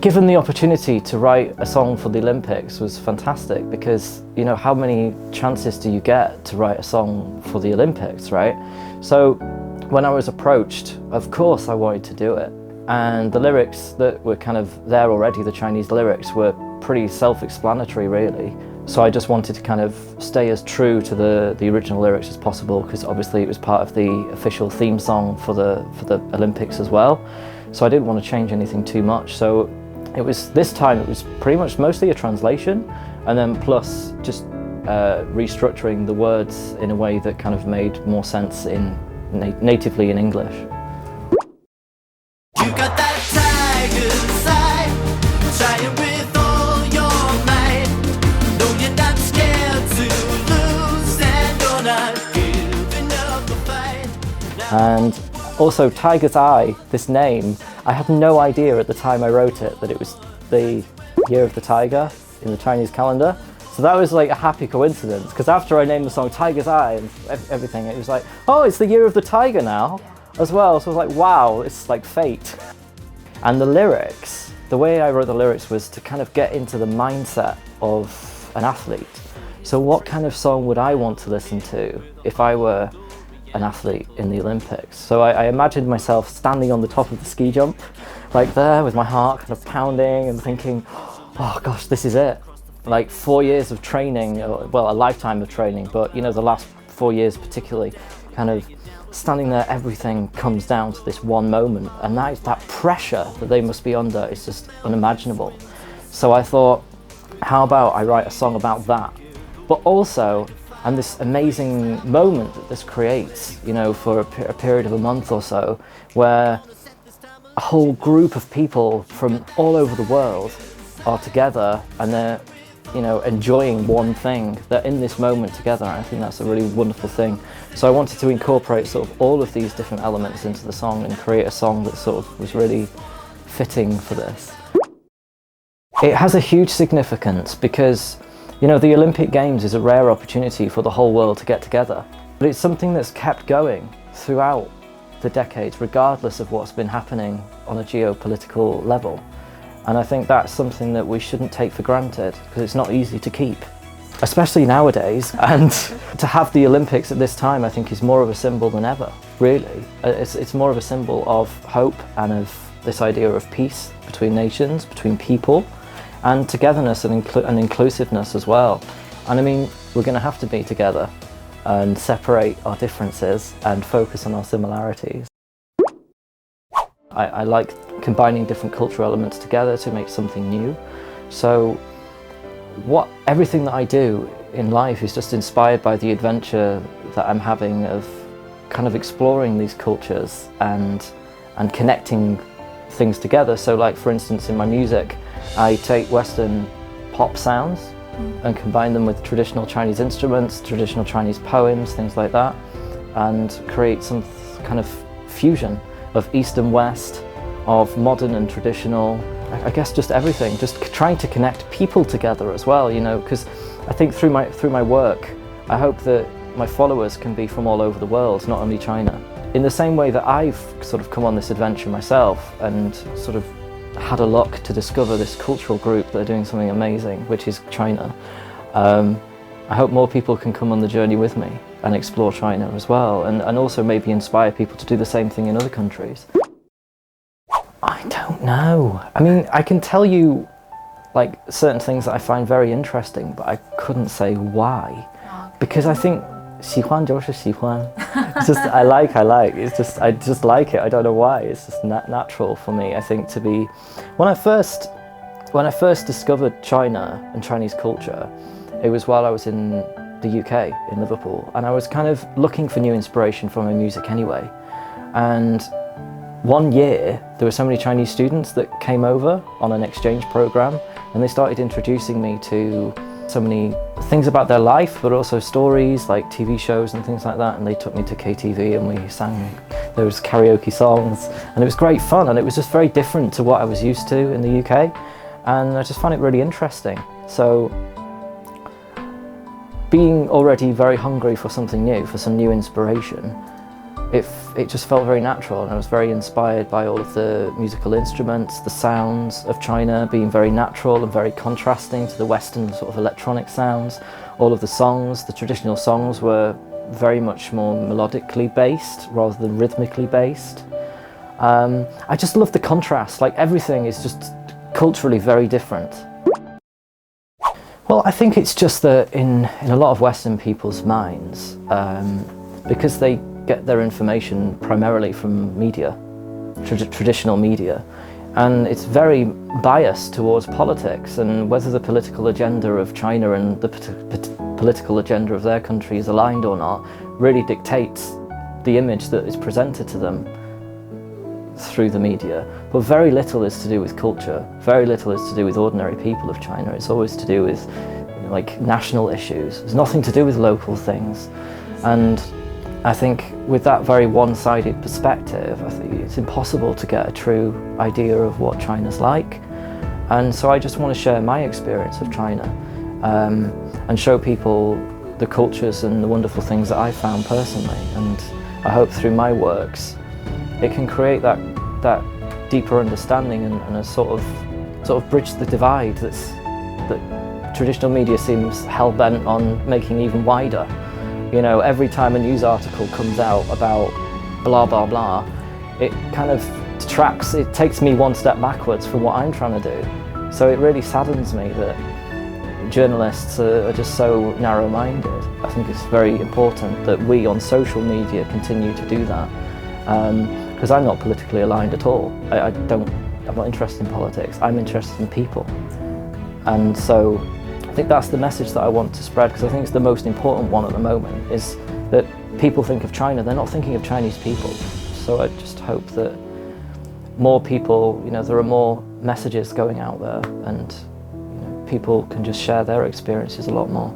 Given the opportunity to write a song for the Olympics was fantastic because, you know, how many chances do you get to write a song for the Olympics, right? So when I was approached, of course I wanted to do it. And the lyrics that were kind of there already, the Chinese lyrics, were pretty self-explanatory really. So I just wanted to kind of stay as true to the original lyrics as possible because obviously it was part of the official theme song for the Olympics as well. So I didn't want to change anything too much. So this time it was pretty much mostly a translation and then plus just restructuring the words in a way that kind of made more sense natively in English. You got that tiger's eye, trying with all your might. No, you're not scared to lose and you're not giving up the fight. And also Tiger's Eye, this name, I had no idea at the time I wrote it that it was the year of the tiger in the Chinese calendar. So that was like a happy coincidence because after I named the song Tiger's Eye and everything, it was like, oh, it's the year of the tiger now as well. So I was like, wow, it's like fate. And the lyrics, the way I wrote the lyrics was to kind of get into the mindset of an athlete. So what kind of song would I want to listen to if I were an athlete in the Olympics? So I imagined myself standing on the top of the ski jump, like there with my heart kind of pounding and thinking, oh gosh, this is it. Like 4 years of training, well, a lifetime of training, but you know, the last 4 years particularly, kind of standing there, everything comes down to this one moment, and that pressure that they must be under is just unimaginable. So I thought, how about I write a song about that, but also, and this amazing moment that this creates, you know, for a period of a month or so, where a whole group of people from all over the world are together and they're, you know, enjoying one thing. They're in this moment together. I think that's a really wonderful thing. So I wanted to incorporate sort of all of these different elements into the song and create a song that sort of was really fitting for this. It has a huge significance because, you know, the Olympic Games is a rare opportunity for the whole world to get together. But it's something that's kept going throughout the decades, regardless of what's been happening on a geopolitical level. And I think that's something that we shouldn't take for granted because it's not easy to keep, especially nowadays. And to have the Olympics at this time, I think, is more of a symbol than ever, really. It's more of a symbol of hope and of this idea of peace between nations, between people, and togetherness and inclusiveness as well. And I mean, we're going to have to be together and separate our differences and focus on our similarities. I like combining different cultural elements together to make something new. So everything that I do in life is just inspired by the adventure that I'm having of kind of exploring these cultures and connecting things together. So like, for instance, in my music, I take Western pop sounds and combine them with traditional Chinese instruments, traditional Chinese poems, things like that, and create some kind of fusion of East and West, of modern and traditional, I guess just everything, just trying to connect people together as well, you know, because I think through my work, I hope that my followers can be from all over the world, not only China. In the same way that I've sort of come on this adventure myself and sort of had a luck to discover this cultural group that are doing something amazing, which is China. I hope more people can come on the journey with me and explore China as well, and also maybe inspire people to do the same thing in other countries. I don't know. I mean, I can tell you like certain things that I find very interesting, but I couldn't say why. Because I think 喜欢就是喜欢. It's just I like. It's just I just like it. I don't know why. It's just natural for me. I think to be when I first discovered China and Chinese culture, it was while I was in the UK in Liverpool, and I was kind of looking for new inspiration for my music anyway. And one year there were so many Chinese students that came over on an exchange program, and they started introducing me to so many things about their life, but also stories like TV shows and things like that. And they took me to KTV and we sang those karaoke songs, and it was great fun, and it was just very different to what I was used to in the UK, and I just found it really interesting. So being already very hungry for something new, for some new inspiration, it just felt very natural, and I was very inspired by all of the musical instruments, the sounds of China being very natural and very contrasting to the Western sort of electronic sounds. All of the songs, the traditional songs, were very much more melodically based rather than rhythmically based. I just love the contrast, like everything is just culturally very different. Well, I think it's just that in a lot of Western people's minds, because they get their information primarily from media, traditional media, and it's very biased towards politics, and whether the political agenda of China and the political agenda of their country is aligned or not really dictates the image that is presented to them through the media. But very little is to do with culture, very little is to do with ordinary people of China. It's always to do with, you know, like national issues. It's nothing to do with local things. And I think with that very one-sided perspective, I think it's impossible to get a true idea of what China's like. And so I just want to share my experience of China and show people the cultures and the wonderful things that I found personally. And I hope through my works it can create that deeper understanding and a sort of bridge the divide that traditional media seems hell-bent on making even wider. You know, every time a news article comes out about blah blah blah, it kind of detracts, it takes me one step backwards from what I'm trying to do. So it really saddens me that journalists are just so narrow-minded. I think it's very important that we on social media continue to do that. Because I'm not politically aligned at all. I'm not interested in politics, I'm interested in people. And so I think that's the message that I want to spread, because I think it's the most important one at the moment, is that people think of China, they're not thinking of Chinese people. So I just hope that more people, you know, there are more messages going out there, and you know, people can just share their experiences a lot more.